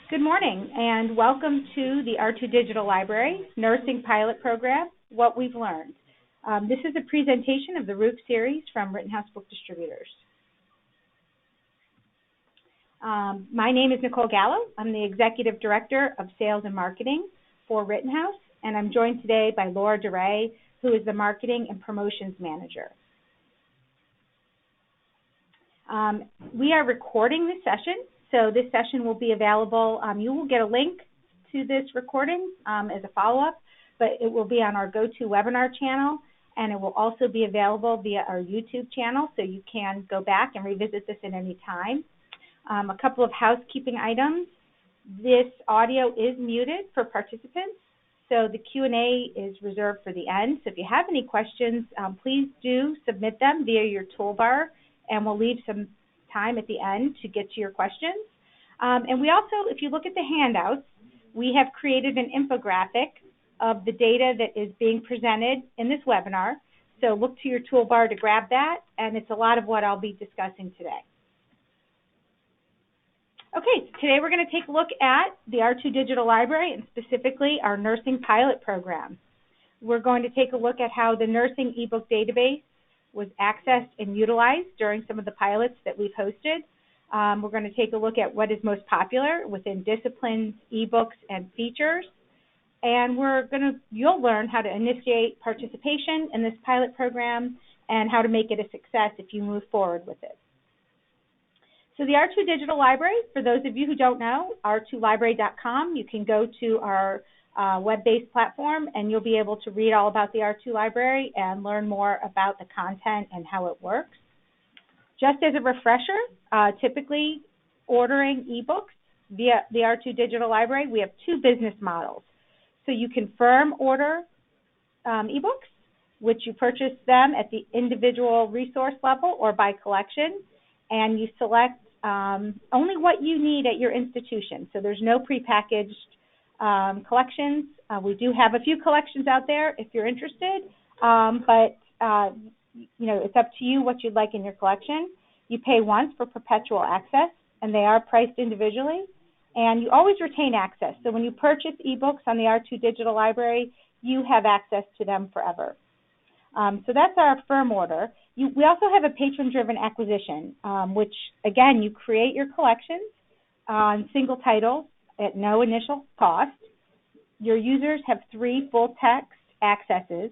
Good morning and welcome to the R2 Digital Library Nursing Pilot Program, What We've Learned. This is a presentation of the Roof series from Rittenhouse Book Distributors. My name is Nicole Gallo. I'm the Executive Director of Sales and Marketing for Rittenhouse, and I'm joined today by Laura DeRay, who is the Marketing and Promotions Manager. We are recording this session. So this session will be available. You will get a link to this recording as a follow-up, but it will be on our GoToWebinar channel, and it will also be available via our YouTube channel, so you can go back and revisit this at any time. A couple of housekeeping items. This audio is muted for participants, so the Q&A is reserved for the end. So if you have any questions, please do submit them via your toolbar, and we'll leave some time at the end to get to your questions. And we also, if you look at the handouts, we have created an infographic of the data that is being presented in this webinar. So look to your toolbar to grab that, and it's a lot of what I'll be discussing today. Okay, today we're going to take a look at the R2 Digital Library and specifically our nursing pilot program. We're going to take a look at how the nursing ebook database was accessed and utilized during some of the pilots that we've hosted. We're going to take a look at what is most popular within disciplines, ebooks, and features. And you'll learn how to initiate participation in this pilot program and how to make it a success if you move forward with it. So the R2 Digital Library, for those of you who don't know, r2library.com, you can go to our web-based platform, and you'll be able to read all about the R2 Library and learn more about the content and how it works. Just as a refresher, typically ordering ebooks via the R2 Digital Library, we have two business models. So you can firm order ebooks, which you purchase them at the individual resource level or by collection, and you select only what you need at your institution. So there's no prepackaged collections. We do have a few collections out there if you're interested, but it's up to you what you'd like in your collection. You pay once for perpetual access, and they are priced individually, and you always retain access. So when you purchase ebooks on the R2 Digital Library, you have access to them forever. So that's our firm order. We also have a patron-driven acquisition, which, again, you create your collections on single titles at no initial cost. Your users have 3 full text accesses.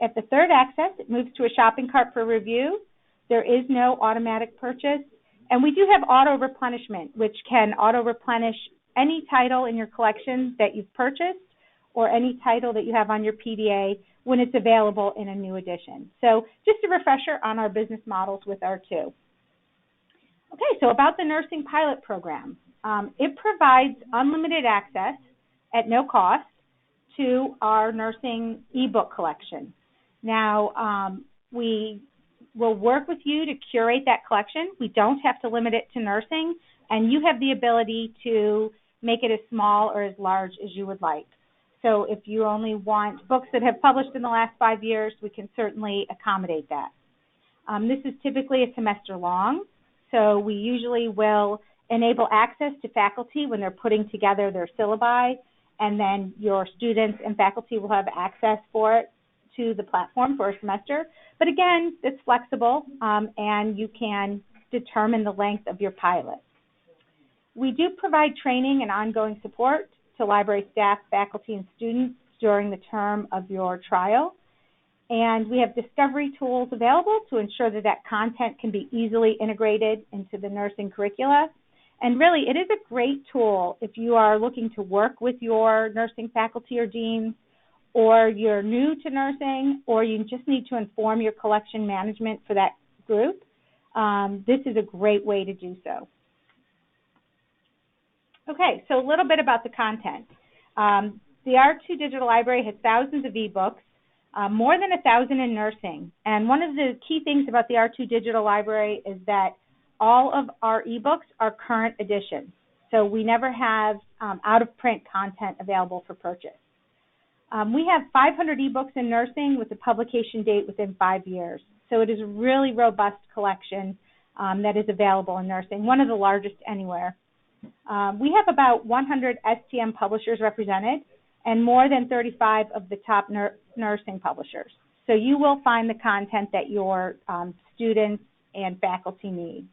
At the third access, it moves to a shopping cart for review. There is no automatic purchase. And we do have auto-replenishment, which can auto-replenish any title in your collection that you've purchased or any title that you have on your PDA when it's available in a new edition. So just a refresher on our business models with R2. Okay, so about the nursing pilot program. It provides unlimited access at no cost to our nursing ebook collection. Now, we will work with you to curate that collection. We don't have to limit it to nursing, and you have the ability to make it as small or as large as you would like. So if you only want books that have published in the last 5 years, we can certainly accommodate that. This is typically a semester long, so we usually will enable access to faculty when they're putting together their syllabi, and then your students and faculty will have access for it to the platform for a semester. But again, it's flexible, and you can determine the length of your pilot. We do provide training and ongoing support to library staff, faculty, and students during the term of your trial. And we have discovery tools available to ensure that that content can be easily integrated into the nursing curricula. And really, it is a great tool if you are looking to work with your nursing faculty or deans, or you're new to nursing, or you just need to inform your collection management for that group. This is a great way to do so. Okay, so a little bit about the content. The R2 Digital Library has thousands of ebooks, more than 1,000 in nursing. And one of the key things about the R2 Digital Library is that all of our ebooks are current editions. So we never have out-of-print content available for purchase. We have 500 ebooks in nursing with a publication date within 5 years. So it is a really robust collection that is available in nursing, one of the largest anywhere. We have about 100 STM publishers represented and more than 35 of the top nursing publishers. So you will find the content that your students and faculty need.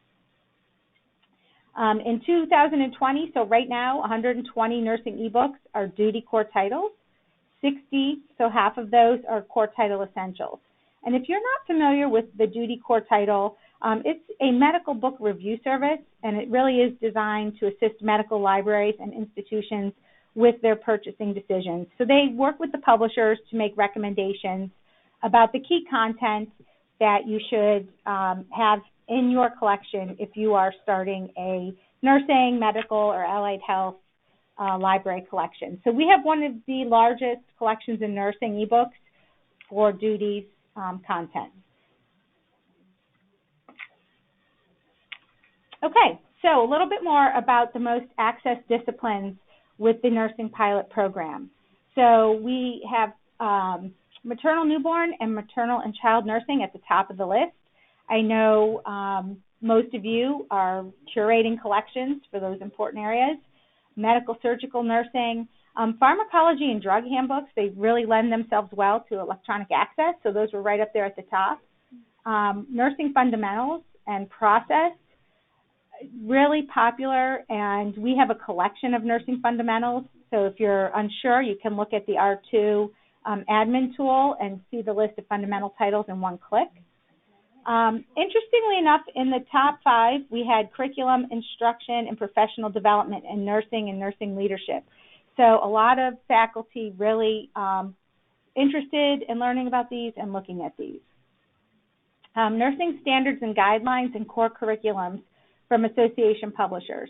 In 2020, so right now, 120 nursing ebooks are duty core titles. 60, so half of those are core title essentials. And if you're not familiar with the duty core title, it's a medical book review service, and it really is designed to assist medical libraries and institutions with their purchasing decisions. So they work with the publishers to make recommendations about the key content that you should have in your collection if you are starting a nursing, medical, or allied health library collection. So we have one of the largest collections in nursing ebooks for duties content. Okay, so a little bit more about the most accessed disciplines with the nursing pilot program. So we have maternal newborn and maternal and child nursing at the top of the list. I know most of you are curating collections for those important areas. Medical surgical nursing, pharmacology and drug handbooks, they really lend themselves well to electronic access, so those were right up there at the top. Nursing fundamentals and process, really popular, and we have a collection of nursing fundamentals, so if you're unsure, you can look at the R2 admin tool and see the list of fundamental titles in one click. Interestingly enough, in the top 5, we had curriculum, instruction, and professional development in nursing and nursing leadership. So a lot of faculty really interested in learning about these and looking at these. Nursing standards and guidelines and core curriculums from association publishers.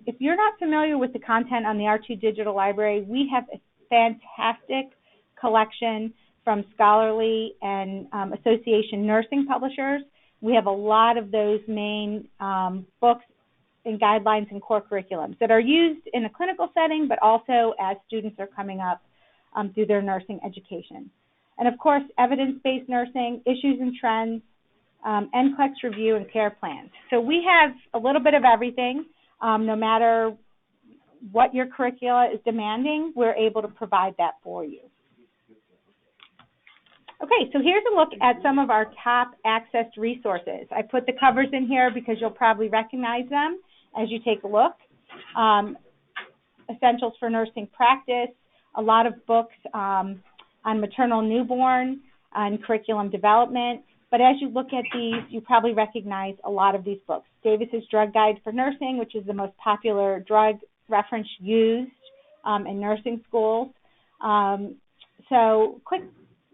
If you're not familiar with the content on the R2 Digital Library, we have a fantastic collection from scholarly and association nursing publishers. We have a lot of those main books and guidelines and core curriculums that are used in a clinical setting, but also as students are coming up through their nursing education. And of course, evidence-based nursing, issues and trends, NCLEX review, and care plans. So we have a little bit of everything. No matter what your curricula is demanding, we're able to provide that for you. Okay, so here's a look at some of our top accessed resources. I put the covers in here because you'll probably recognize them as you take a look. Essentials for Nursing Practice, a lot of books on maternal newborn, on curriculum development. But as you look at these, you probably recognize a lot of these books. Davis's Drug Guide for Nursing, which is the most popular drug reference used in nursing schools. So quick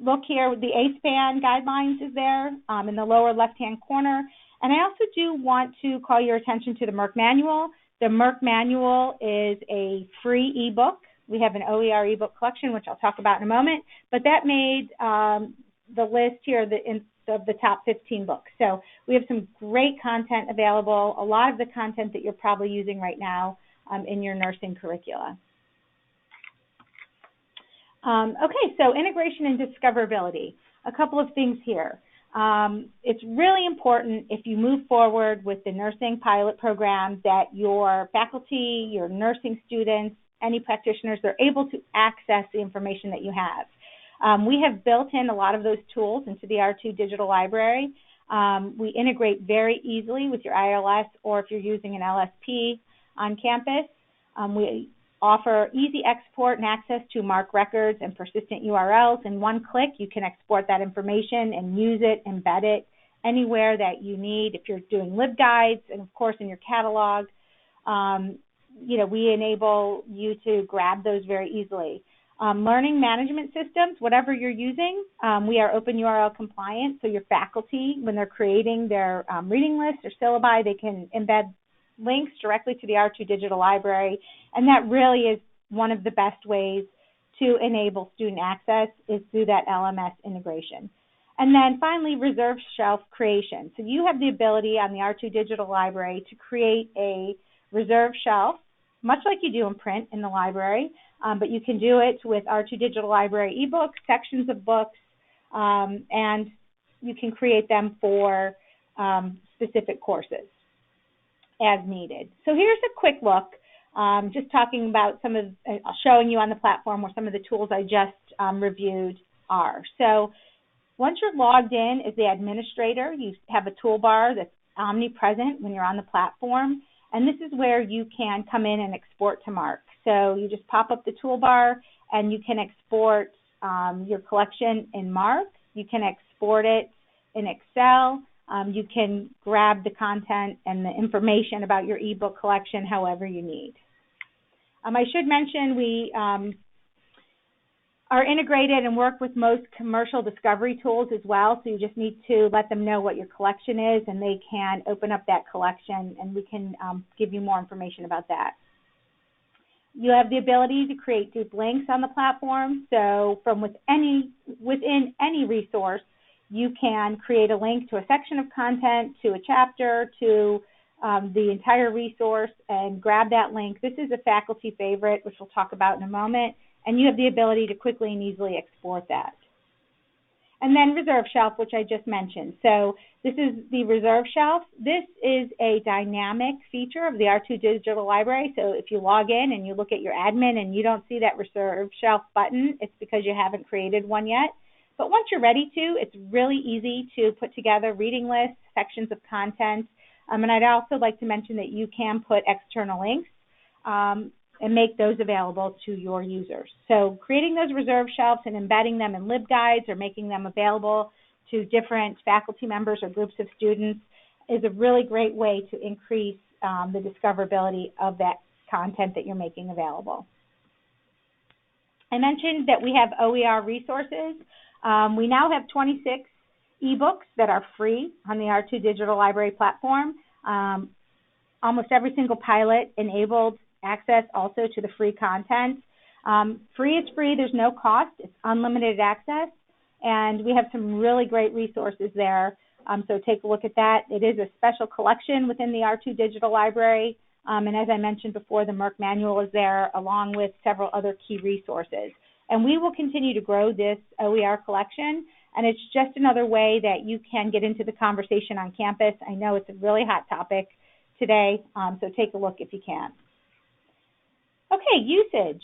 look here, the ASPAN guidelines is there in the lower left-hand corner. And I also do want to call your attention to the Merck Manual. The Merck Manual is a free ebook. We have an OER ebook collection, which I'll talk about in a moment. But that made the list here of the top 15 books. So we have some great content available, a lot of the content that you're probably using right now in your nursing curricula. Okay, so integration and discoverability. A couple of things here. It's really important if you move forward with the nursing pilot program that your faculty, your nursing students, any practitioners, they're able to access the information that you have. We have built in a lot of those tools into the R2 Digital Library. We integrate very easily with your ILS or if you're using an LSP on campus. We offer easy export and access to MARC records and persistent URLs. In one click, you can export that information and use it, embed it anywhere that you need. If you're doing LibGuides and, of course, in your catalog, we enable you to grab those very easily. Learning management systems, whatever you're using, we are open URL compliant, so your faculty, when they're creating their reading list or syllabi, they can embed links directly to the R2 Digital Library, and that really is one of the best ways to enable student access is through that LMS integration. And then finally, reserve shelf creation. So you have the ability on the R2 Digital Library to create a reserve shelf, much like you do in print in the library, but you can do it with R2 Digital Library ebooks, sections of books, and you can create them for specific courses. as needed. So here's a quick look, just talking about showing you on the platform where some of the tools I just reviewed are. So once you're logged in as the administrator, you have a toolbar that's omnipresent when you're on the platform, and this is where you can come in and export to Mark. So you just pop up the toolbar and you can export your collection in Mark. You can export it in Excel. You can grab the content and the information about your ebook collection however you need. I should mention we are integrated and work with most commercial discovery tools as well, so you just need to let them know what your collection is and they can open up that collection and we can give you more information about that. You have the ability to create deep links on the platform, so from within any resource, you can create a link to a section of content, to a chapter, to the entire resource, and grab that link. This is a faculty favorite, which we'll talk about in a moment, and you have the ability to quickly and easily export that. And then Reserve Shelf, which I just mentioned. So this is the Reserve Shelf. This is a dynamic feature of the R2 Digital Library. So if you log in and you look at your admin and you don't see that Reserve Shelf button, it's because you haven't created one yet. But once you're ready to, it's really easy to put together reading lists, sections of content. And I'd also like to mention that you can put external links and make those available to your users. So creating those reserve shelves and embedding them in LibGuides or making them available to different faculty members or groups of students is a really great way to increase the discoverability of that content that you're making available. I mentioned that we have OER resources. We now have 26 eBooks that are free on the R2 Digital Library platform. Almost every single pilot enabled access also to the free content. Free is free, there's no cost, it's unlimited access, and we have some really great resources there, so take a look at that. It is a special collection within the R2 Digital Library, and as I mentioned before, the Merck Manual is there along with several other key resources. And we will continue to grow this OER collection, and it's just another way that you can get into the conversation on campus. I know it's a really hot topic today, so take a look if you can. Okay, usage.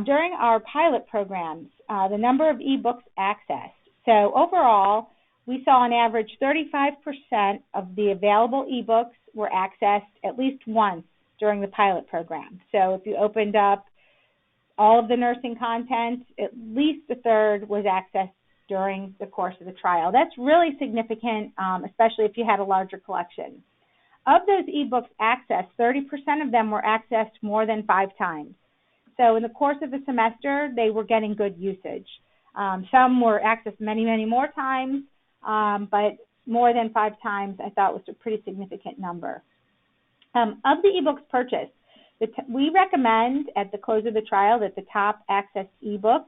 During our pilot programs, the number of eBooks accessed. So overall, we saw on average 35% of the available eBooks were accessed at least once during the pilot program. So if you opened up all of the nursing content, at least a third was accessed during the course of the trial. That's really significant, especially if you had a larger collection. Of those eBooks accessed, 30% of them were accessed more than 5 times. So in the course of the semester, they were getting good usage. Some were accessed many, many more times, but more than 5 times I thought was a pretty significant number. Of the eBooks purchased, we recommend at the close of the trial that the top accessed eBooks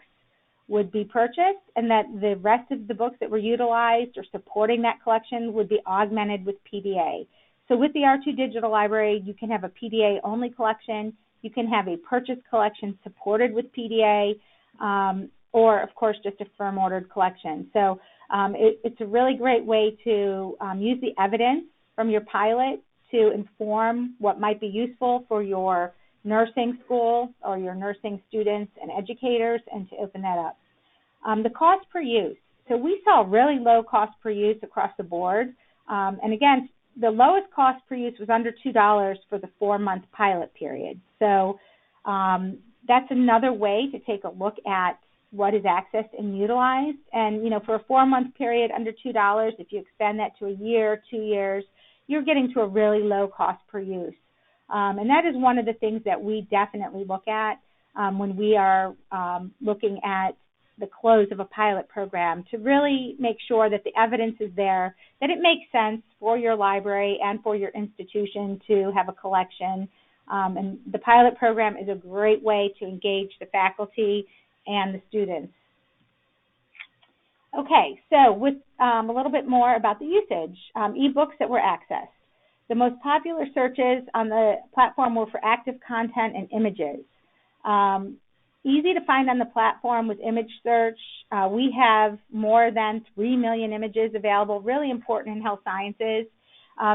would be purchased and that the rest of the books that were utilized or supporting that collection would be augmented with PDA. So with the R2 Digital Library, you can have a PDA-only collection, you can have a purchase collection supported with PDA, or, of course, just a firm-ordered collection. So it's a really great way to use the evidence from your pilot to inform what might be useful for your nursing school or your nursing students and educators, and to open that up. The cost per use. So we saw really low cost per use across the board. And again, the lowest cost per use was under $2 for the 4-month pilot period. So that's another way to take a look at what is accessed and utilized. And, for a 4-month period under $2, if you expand that to a year, 2 years, you're getting to a really low cost per use. And that is one of the things that we definitely look at when we are looking at the close of a pilot program, to really make sure that the evidence is there, that it makes sense for your library and for your institution to have a collection. And the pilot program is a great way to engage the faculty and the students. Okay, so with a little bit more about the usage, eBooks that were accessed. The most popular searches on the platform were for active content and images. Easy to find on the platform with image search. We have more than 3 million images available, really important in health sciences.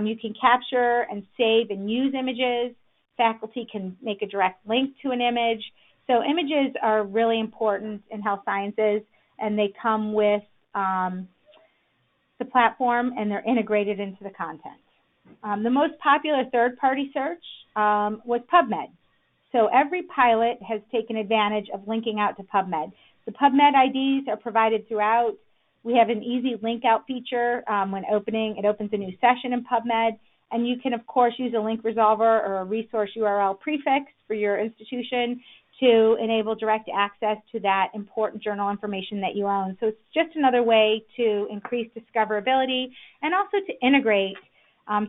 You can capture and save and use images. Faculty can make a direct link to an image. So images are really important in health sciences, and they come with the platform, and they're integrated into the content. The most popular third-party search was PubMed. So every pilot has taken advantage of linking out to PubMed. The PubMed IDs are provided throughout. We have an easy link out feature when opening. It opens a new session in PubMed. And you can, of course, use a link resolver or a resource URL prefix for your institution to enable direct access to that important journal information that you own. So it's just another way to increase discoverability and also to integrate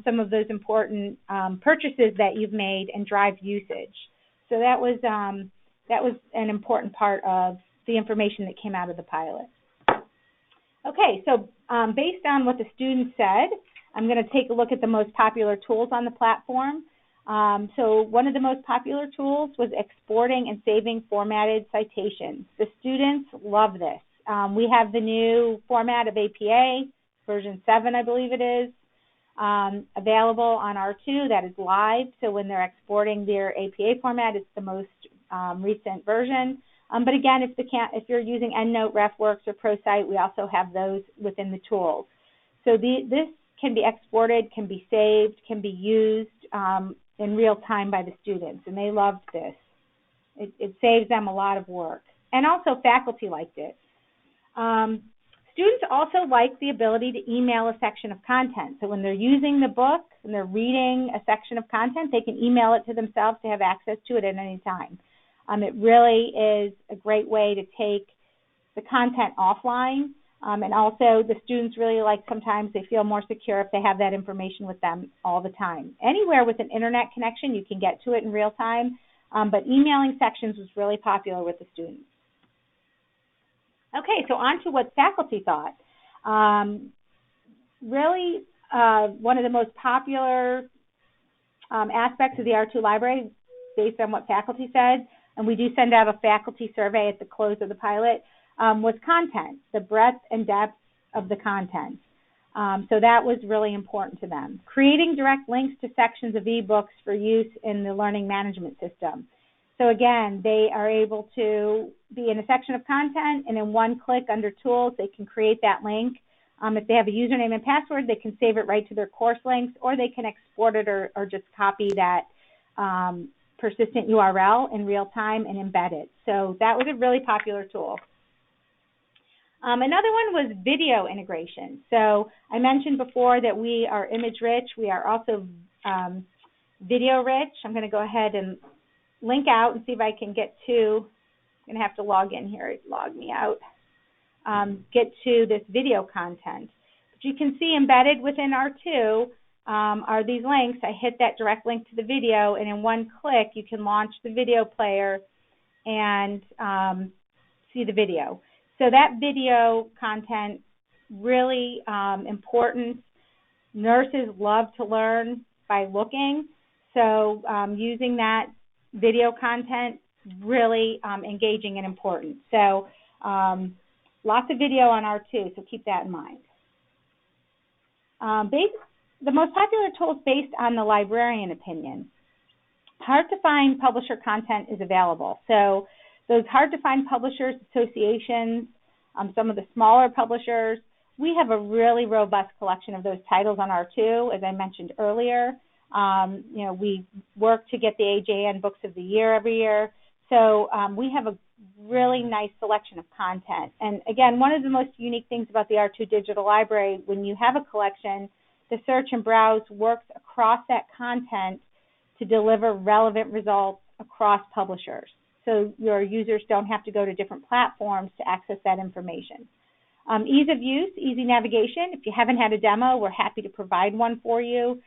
some of those important purchases that you've made and drive usage. So that was an important part of the information that came out of the pilot. Okay, so based on what the students said, I'm going to take a look at the most popular tools on the platform. So one of the most popular tools was exporting and saving formatted citations. The students love this. We have the new format of APA, version 7, I believe it is, available on R2. That is live. So when they're exporting their APA format, it's the most recent version. But again, if you're using EndNote, RefWorks, or ProCite, we also have those within the tools. So this can be exported, can be saved, can be used in real time by the students, and they loved this. It saves them a lot of work. And also faculty liked it. Students also like the ability to email a section of content. So when they're using the book and they're reading a section of content, they can email it to themselves to have access to it at any time. It really is a great way to take the content offline. And also the students really like, sometimes they feel more secure if they have that information with them all the time. Anywhere with an internet connection, you can get to it in real time, but emailing sections was really popular with the students. Okay, so on to what faculty thought. Really, one of the most popular aspects of the R2 library, based on what faculty said, and we do send out a faculty survey at the close of the pilot, was content, the breadth and depth of the content. So that was really important to them. Creating direct links to sections of eBooks for use in the learning management system. So again, they are able to be in a section of content, and in one click under Tools, they can create that link. If they have a username and password, they can save it right to their course links, or they can export it or just copy that persistent URL in real time and embed it. So that was a really popular tool. Another one was video integration. So I mentioned before that we are image rich. We are also video rich. I'm going to go ahead and link out and see if I can get to, I'm going to have to log in here. It logged me out. Get to this video content. But you can see embedded within R2 are these links. I hit that direct link to the video, and in one click you can launch the video player and see the video. So that video content, really important. Nurses love to learn by looking. So using that video content, really engaging and important. So lots of video on R2, so keep that in mind. The most popular tools based on the librarian opinion. Hard to find publisher content is available. So those hard to find publishers, associations, some of the smaller publishers, we have a really robust collection of those titles on R2, as I mentioned earlier. We work to get the AJN Books of the Year every year. So we have a really nice selection of content. And again, one of the most unique things about the R2 Digital Library, when you have a collection, the search and browse works across that content to deliver relevant results across publishers. So your users don't have to go to different platforms to access that information. Ease of use, easy navigation. If you haven't had a demo, we're happy to provide one for you.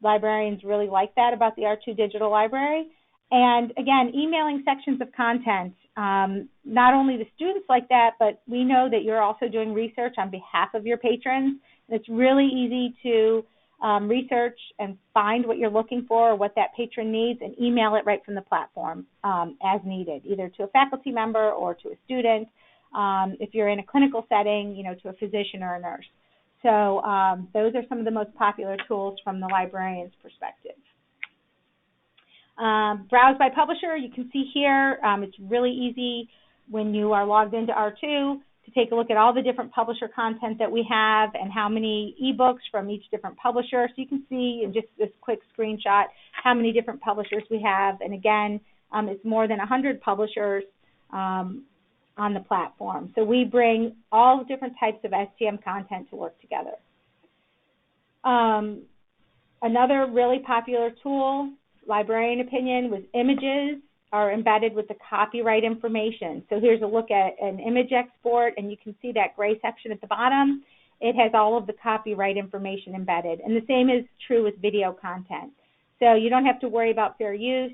Librarians really like that about the R2 Digital Library. And again, emailing sections of content. Not only the students like that, but we know that you're also doing research on behalf of your patrons. It's really easy to research and find what you're looking for or what that patron needs and email it right from the platform as needed, either to a faculty member or to a student. If you're in a clinical setting, to a physician or a nurse. So those are some of the most popular tools from the librarian's perspective. Browse by publisher, you can see here, it's really easy when you are logged into R2 to take a look at all the different publisher content that we have and how many eBooks from each different publisher. So you can see in just this quick screenshot how many different publishers we have. And again, it's more than 100 publishers on the platform. So we bring all different types of STM content to work together. Another really popular tool, librarian opinion, was images are embedded with the copyright information. So here's a look at an image export, and you can see that gray section at the bottom. It has all of the copyright information embedded. And the same is true with video content. So you don't have to worry about fair use.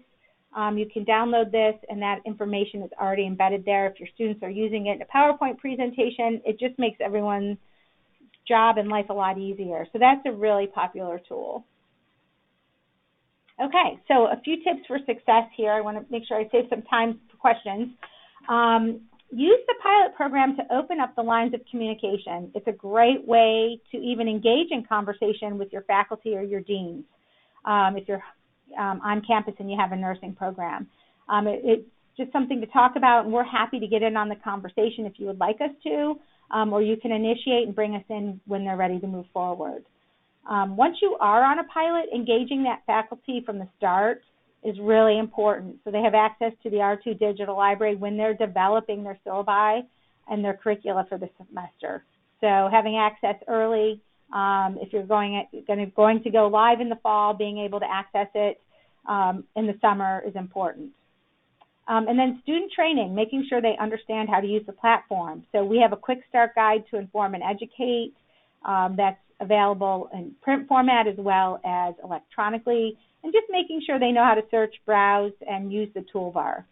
You can download this, and that information is already embedded there. If your students are using it in a PowerPoint presentation, it just makes everyone's job and life a lot easier. So that's a really popular tool. Okay, so a few tips for success here. I want to make sure I save some time for questions. Use the pilot program to open up the lines of communication. It's a great way to even engage in conversation with your faculty or your deans if you're on campus and you have a nursing program. It's just something to talk about, and we're happy to get in on the conversation if you would like us to, or you can initiate and bring us in when they're ready to move forward. Once you are on a pilot, engaging that faculty from the start is really important. So they have access to the R2 Digital Library when they're developing their syllabi and their curricula for the semester. So having access early, if you're going to go live in the fall, being able to access it in the summer is important. And then student training, making sure they understand how to use the platform. So we have a quick start guide to inform and educate that's available in print format as well as electronically, and just making sure they know how to search, browse, and use the toolbar.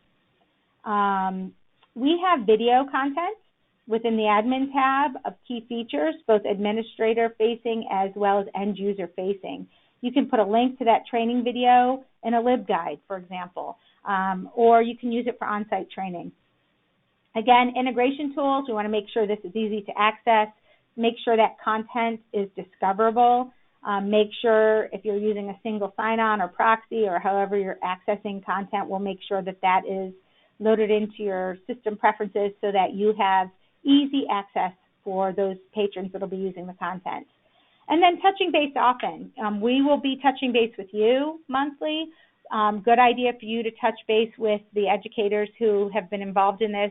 We have video content within the admin tab of key features, both administrator-facing as well as end-user-facing. You can put a link to that training video in a LibGuide, for example, or you can use it for on-site training. Again, integration tools, we want to make sure this is easy to access. Make sure that content is discoverable. Make sure if you're using a single sign-on or proxy or however you're accessing content, we'll make sure that that is loaded into your system preferences so that you have easy access for those patrons that will be using the content. And then touching base often. We will be touching base with you monthly. Good idea for you to touch base with the educators who have been involved in this,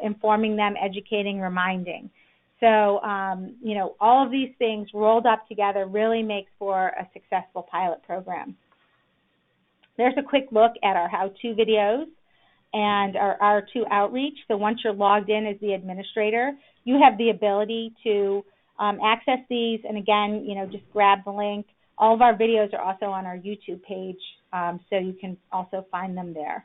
informing them, educating, reminding. So, all of these things rolled up together really makes for a successful pilot program. There's a quick look at our how-to videos and our R2 outreach. So once you're logged in as the administrator, you have the ability to access these. And again, just grab the link. All of our videos are also on our YouTube page, so you can also find them there.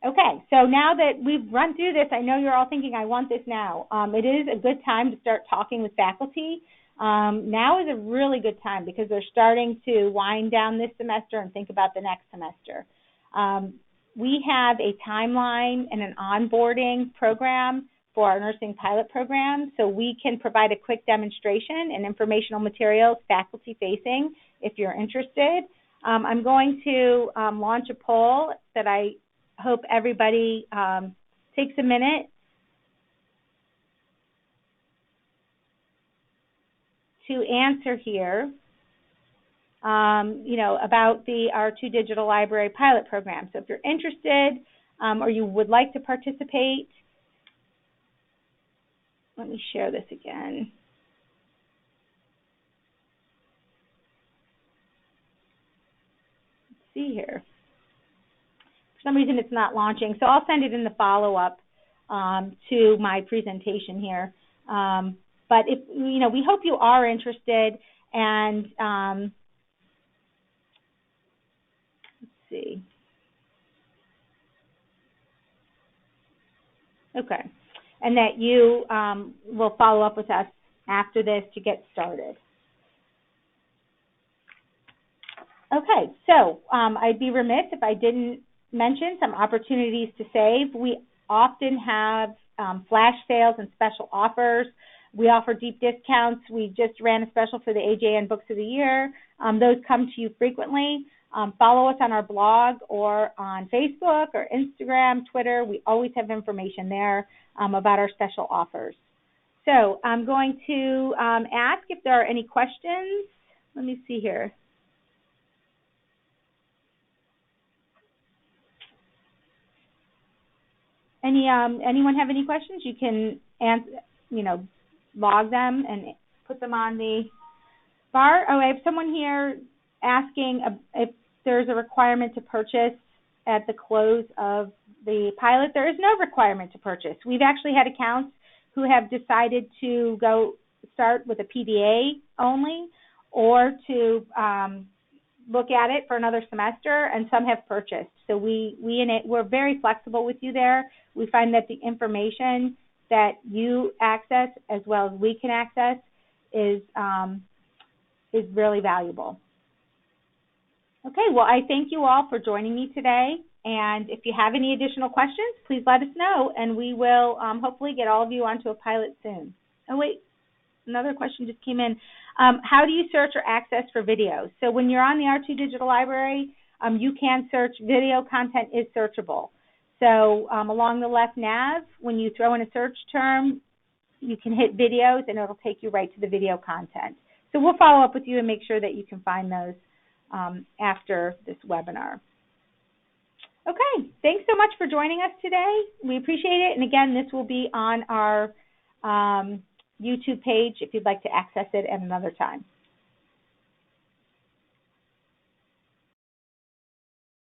Okay, so now that we've run through this, I know you're all thinking, I want this now. It is a good time to start talking with faculty. Now is a really good time because they're starting to wind down this semester and think about the next semester. We have a timeline and an onboarding program for our nursing pilot program, so we can provide a quick demonstration and informational materials faculty-facing if you're interested. I'm going to launch a poll that I hope everybody takes a minute to answer here, about the R2 Digital Library pilot program. So if you're interested or you would like to participate, let me share this again. Let's see here. For some reason it's not launching, so I'll send it in the follow-up to my presentation here. But if we hope you are interested, and let's see. Okay, and that you will follow up with us after this to get started. Okay, so I'd be remiss if I didn't mention some opportunities to save. We often have flash sales and special offers. We offer deep discounts. We just ran a special for the AJN Books of the Year. Those come to you frequently. Follow us on our blog or on Facebook or Instagram, Twitter. We always have information there about our special offers. So I'm going to ask if there are any questions. Let me see here. Anyone have any questions? You can answer, log them and put them on the bar. Oh, I have someone here asking if there's a requirement to purchase at the close of the pilot. There is no requirement to purchase. We've actually had accounts who have decided to go start with a PDA only, or to look at it for another semester, and some have purchased. So we're very flexible with you there. We find that the information that you access as well as we can access is really valuable. Okay, well, I thank you all for joining me today, and if you have any additional questions, please let us know, and we will hopefully get all of you onto a pilot soon. Oh, wait, another question just came in. How do you search or access for videos? So when you're on the R2 Digital Library, you can search. Video content is searchable. So along the left nav, when you throw in a search term, you can hit videos, and it'll take you right to the video content. So we'll follow up with you and make sure that you can find those after this webinar. Okay, thanks so much for joining us today. We appreciate it. And again, this will be on our YouTube page if you'd like to access it at another time.